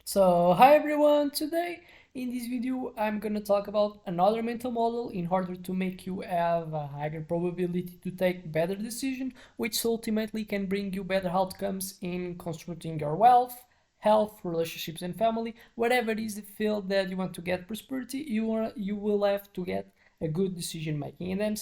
So, hi everyone! Today in this video I'm gonna talk about another mental model in order to make you have a higher probability to take better decisions, which ultimately can bring you better outcomes in constructing your wealth, health, relationships and family. Whatever is the field that you want to get prosperity, you will have to get a good decision making. And then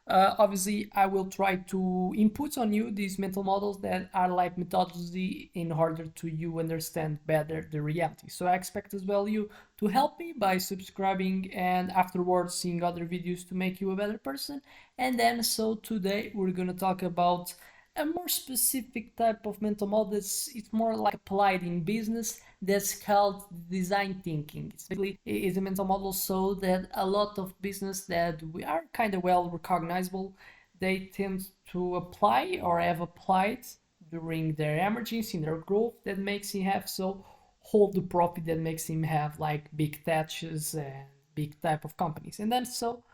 obviously, I will try to input on you these mental models that are like methodology in order to you understand better the reality. So I expect as well you to help me by subscribing and afterwards seeing other videos to make you a better person. And then so today we're gonna talk about a more specific type of mental model. It's more like applied in business. That's called design thinking. It's basically is a mental model so that a lot of business that we are kind of well recognizable, they tend to apply or have applied during their emergence in their growth that makes him have so hold the profit that makes him have like big touches and big type of companies. And then so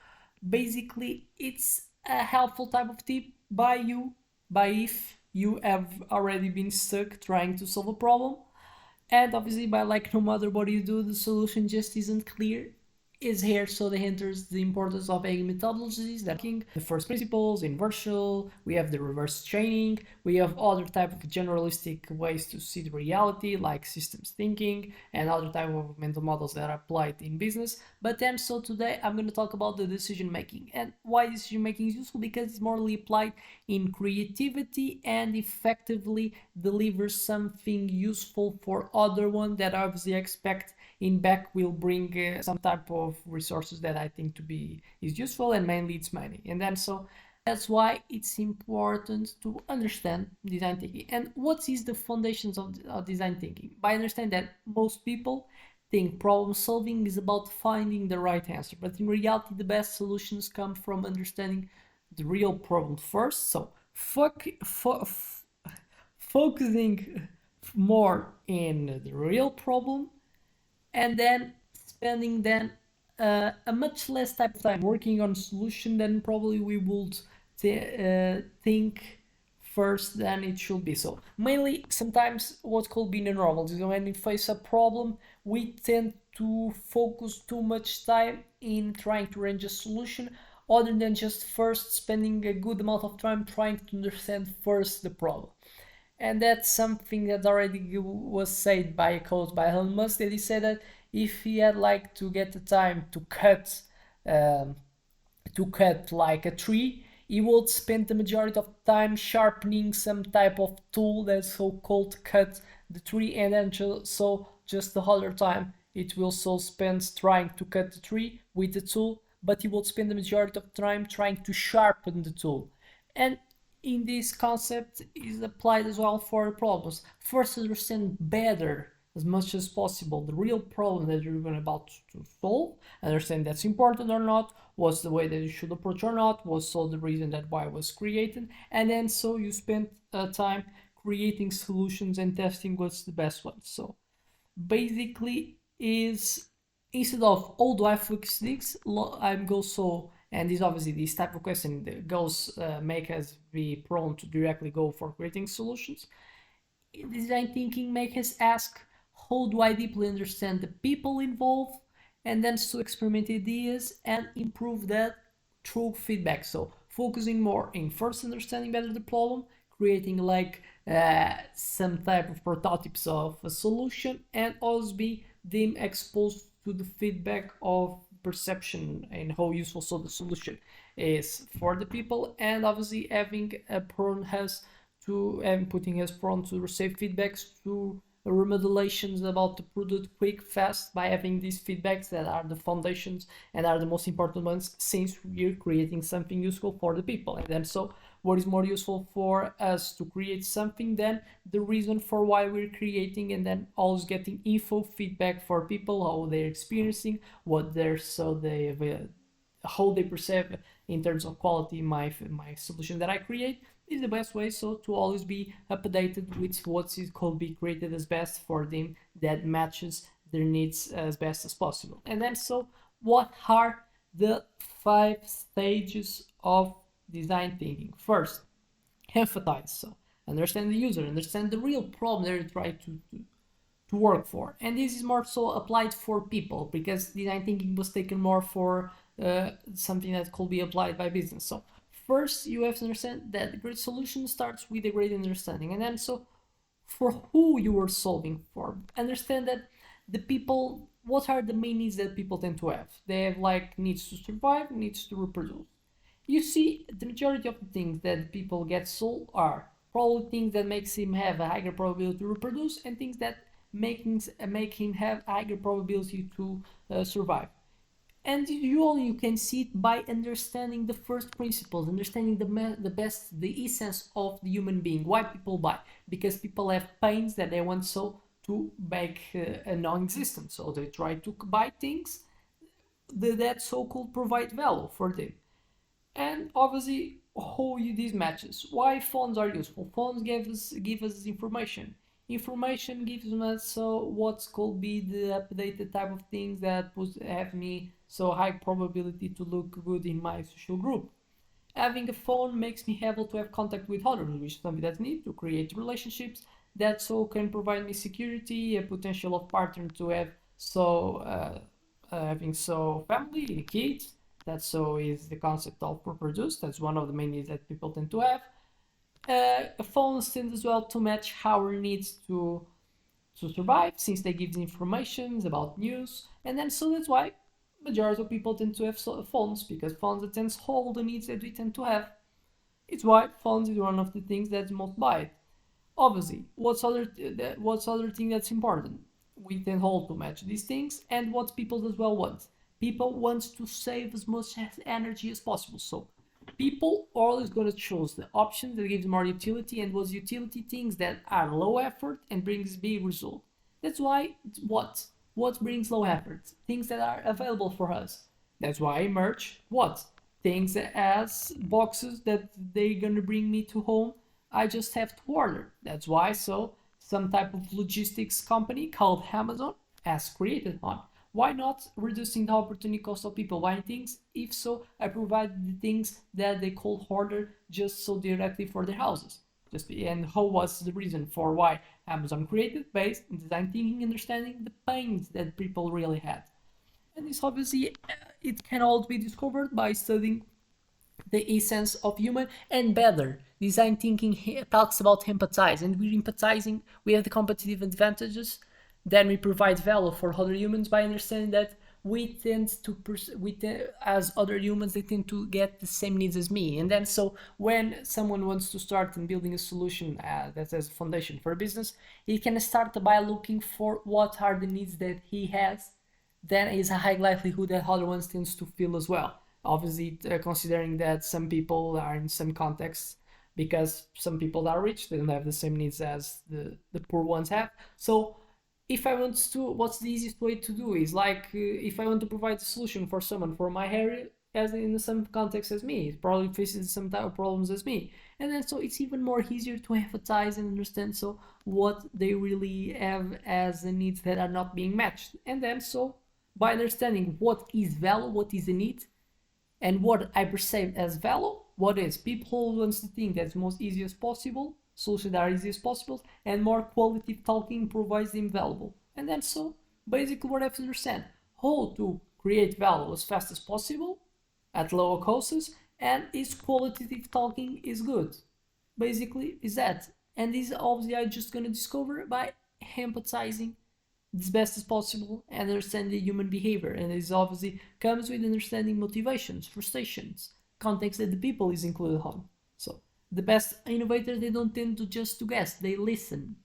basically it's a helpful type of tip by if you have already been stuck trying to solve a problem, and obviously by like no matter what you do the solution just isn't clear, is here so they enters the importance of a methodologies that the first principles in virtual. We have the reverse training, we have other type of generalistic ways to see the reality like systems thinking and other type of mental models that are applied in business. But then so today I'm going to talk about the decision making and why decision making is useful, because it's morely applied in creativity and effectively delivers something useful for other one that obviously expect in back will bring some type of resources that I think to be is useful, and mainly it's money. And then so that's why it's important to understand design thinking. And what is the foundations of design thinking? By understanding that most people think problem solving is about finding the right answer, but in reality the best solutions come from understanding the real problem first. So focusing more in the real problem, and then spending then a much less type of time working on solution than probably we would think first than it should be. So mainly sometimes what's called being a normal is when we face a problem we tend to focus too much time in trying to arrange a solution other than just first spending a good amount of time trying to understand first the problem. And that's something that already was said by a quote by Elon Musk, that he said that if he had like to get the time um, to cut like a tree, he would spend the majority of time sharpening some type of tool that's so called cut the tree, and then so just the other time it will so spend trying to cut the tree with the tool, but he will spend the majority of time trying to sharpen the tool. And in this concept is applied as well for problems. First, understand better as much as possible the real problem that you're going about to solve. Understand that's important or not, what's the way that you should approach or not, what's so the reason that why was created, and then so you spend time creating solutions and testing what's the best one. So basically is instead of how do I fix this, I'm go so, and this obviously this type of question that goes make us be prone to directly go for creating solutions. Design thinking make us ask how do I deeply understand the people involved, and then to experiment ideas and improve that through feedback. So focusing more in first understanding better the problem, creating like some type of prototypes of a solution, and also be them exposed to the feedback of perception and how useful so the solution is for the people, and obviously having a prone has to and putting us prone to receive feedbacks to remodelations about the product quick fast by having these feedbacks that are the foundations and are the most important ones, since we're creating something useful for the people. And then so what is more useful for us to create something than the reason for why we're creating, and then always getting info feedback for people how they're experiencing what they're so they have how they perceive in terms of quality my solution that I create is the best way. So to always be updated with what is called be created as best for them that matches their needs as best as possible. And then so what are the 5 stages of design thinking? First, empathize. So understand the user, understand the real problem they're trying to work for. And this is more so applied for people because design thinking was taken more for something that could be applied by business. So first you have to understand that the great solution starts with a great understanding, and then so for who you are solving for, understand that the people, what are the main needs that people tend to have? They have like needs to survive, needs to reproduce. You see, the majority of the things that people get sold are probably things that makes him have a higher probability to reproduce, and things that make him have a higher probability to survive. And you can see it by understanding the first principles, understanding the best, the essence of the human being. Why people buy? Because people have pains that they want so to make a non-existent. So they try to buy things that so could provide value for them. And obviously, how you these matches. Why phones are useful? Phones give us information. Information gives us so what could be the updated type of things that would have me so high probability to look good in my social group. Having a phone makes me able to have contact with others, which is something that's neat to create relationships that so can provide me security, a potential of partner to have so having so family, kids. That so is the concept of reproduce. That's one of the main needs that people tend to have. Phones tend as well to match our needs to survive, since they give the information about news, and then so that's why majority of people tend to have phones, because phones tend to hold the needs that we tend to have. It's why phones is one of the things that's most buy. Obviously, what's other thing that's important? We can hold to match these things, and what people as well want. People want to save as much energy as possible. So people always gonna choose the option that gives more utility, and those utility things that are low effort and brings big result. That's why what brings low effort? Things that are available for us. That's why merch what? Things as boxes that they gonna bring me to home. I just have to order. That's why so some type of logistics company called Amazon has created one. Why not reducing the opportunity cost of people buying things? If so, I provide the things that they could order just so directly for their houses. And how was the reason for why Amazon created, based on design thinking, understanding the pains that people really had. And this obviously it can all be discovered by studying the essence of human, and better design thinking talks about empathize, and we're empathizing, we have the competitive advantages, then we provide value for other humans by understanding that we tend to as other humans, they tend to get the same needs as me. And then so when someone wants to start in building a solution that has a foundation for a business, he can start by looking for what are the needs that he has, then is a high likelihood that other ones tends to feel as well. Obviously, considering that some people are in some contexts, because some people are rich, they don't have the same needs as the poor ones have. So if I want to, what's the easiest way to do is like if I want to provide a solution for someone for my area, as in some context as me, it probably faces some type of problems as me, and then so it's even more easier to empathize and understand so what they really have as the needs that are not being matched. And then so by understanding what is value, what is a need, and what I perceive as value, what is people wants to think that's most easy as possible, solutions that are easy as possible, and more qualitative talking provides them valuable. And then so basically what I have to understand how to create value as fast as possible at lower costs, and is qualitative talking is good. Basically is that. And this obviously I'm just gonna discover by empathizing as best as possible and understand the human behavior. And this obviously comes with understanding motivations, frustrations, context that the people is included on. So the best innovators, they don't tend to just to guess, they listen.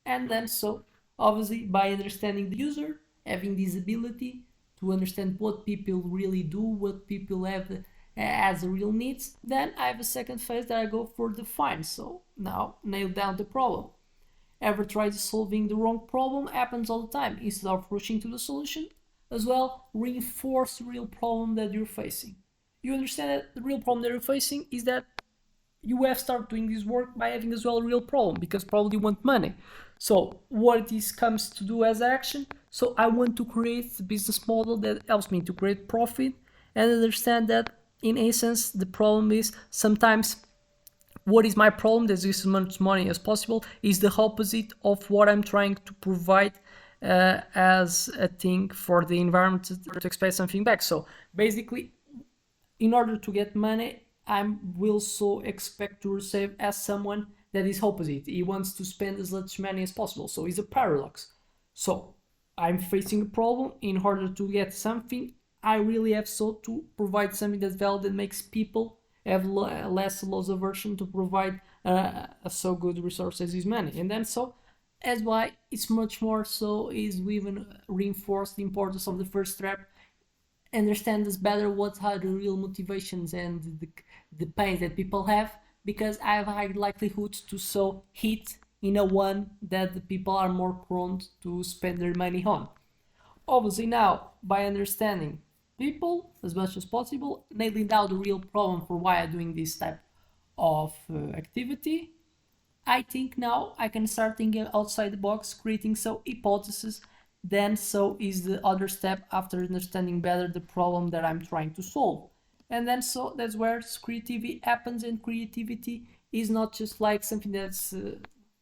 And then so obviously by understanding the user, having this ability to understand what people really do, what people have as real needs, then I have a second phase that I go for define. So now nail down the problem. Ever tried solving the wrong problem? Happens all the time. Instead of rushing to the solution, as well, reinforce the real problem that you're facing. You understand that the real problem that you're facing is that you have started doing this work by having as well a real problem, because probably you want money. So what this comes to do as action? So I want to create a business model that helps me to create profit, and understand that in essence the problem is sometimes what is my problem? There's as much money as possible is the opposite of what I'm trying to provide as a thing for the environment to expect something back. So basically, in order to get money, I will so expect to receive as someone that is opposite. He wants to spend as much money as possible. So it's a paradox. So I'm facing a problem. In order to get something, I really have so to provide something that's valid that makes people have less loss aversion to provide a so good resource as is money. And then so as why it's much more so is we even reinforce the importance of the first step, understand us better what are the real motivations and the pains that people have, because I have a high likelihood to so hit in a one that the people are more prone to spend their money on. Obviously now, by understanding people as much as possible, nailing down the real problem for why I'm doing this type of activity, I think now I can start thinking outside the box, creating some hypotheses. Then so is the other step after understanding better the problem that I'm trying to solve. And then so that's where creativity happens, and creativity is not just like something that's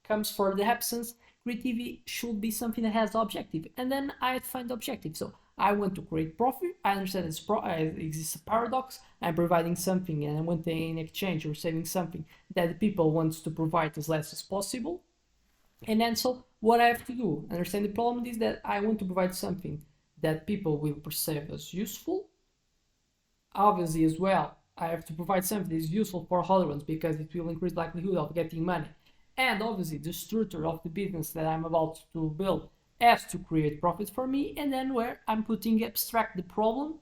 comes for the absence. Creativity should be something that has objective, and then I find the objective. So I want to create profit. I understand it exists a paradox. I'm providing something, and I want in exchange or saving something that the people wants to provide as less as possible. And then so what I have to do, understand the problem is that I want to provide something that people will perceive as useful. Obviously as well, I have to provide something that is useful for other ones because it will increase the likelihood of getting money. And obviously the structure of the business that I'm about to build has to create profit for me. And then where I'm putting abstract the problem,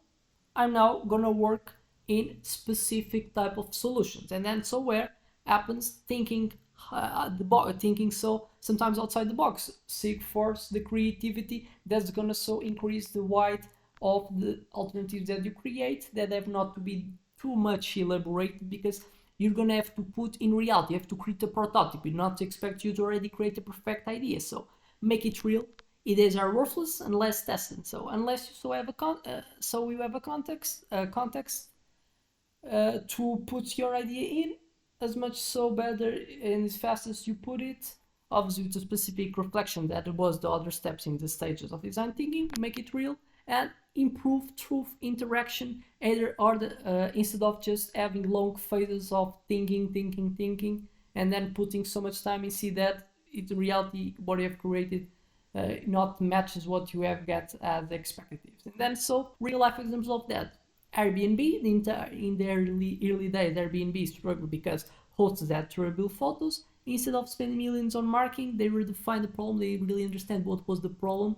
I'm now gonna work in specific type of solutions. And then so where happens thinking the box, thinking so sometimes outside the box, seek for the creativity that's gonna so increase the wide of the alternatives that you create, that have not to be too much elaborated, because you're gonna have to put in reality, you have to create a prototype, you not to expect you to already create a perfect idea. So make it real. Ideas are worthless unless tested. So unless you so have so you have a context to put your idea in, as much so better and as fast as you put it, obviously with a specific reflection that was the other steps in the stages of design thinking, make it real and improve truth interaction, either or instead of just having long phases of thinking and then putting so much time and see that in reality what you have created not matches what you have got as expectations. And then so real life examples of that. Airbnb, in the early days, Airbnb struggled because hosts had terrible photos. Instead of spending millions on marketing, they redefined the problem. They really understand what was the problem.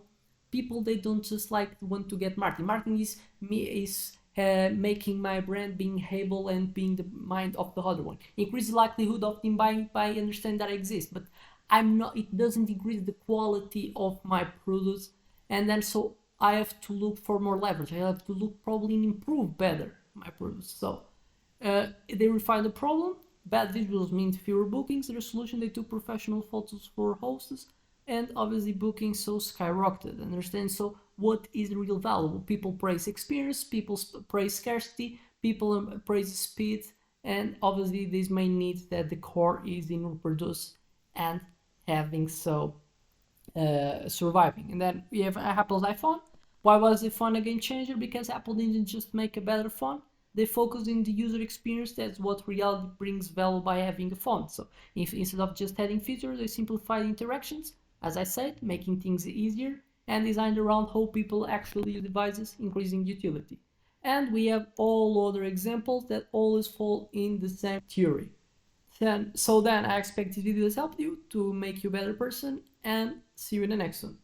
People, they don't just like want to get marketing. Marketing is making my brand being able and being the mind of the other one. Increase the likelihood of them buying by understand that I exist, but I'm not. It doesn't increase the quality of my products, and then so I have to look for more leverage. I have to look probably and improve better my products. So they refine the problem. Bad visuals mean fewer bookings. The solution, they took professional photos for hosts, and obviously bookings so skyrocketed. Understand? So what is the real value? People praise experience, people praise scarcity, people praise speed, and obviously these main needs that the core is in reproduce and having so surviving. And then we have Apple's iPhone. Why was the phone a game changer? Because Apple didn't just make a better phone. They focused in the user experience. That's what reality brings value by having a phone. So if instead of just adding features, they simplified interactions, as I said, making things easier, and designed around how people actually use devices, increasing utility. And we have all other examples that always fall in the same theory. So then I expect this video has helped you to make you a better person, and see you in the next one.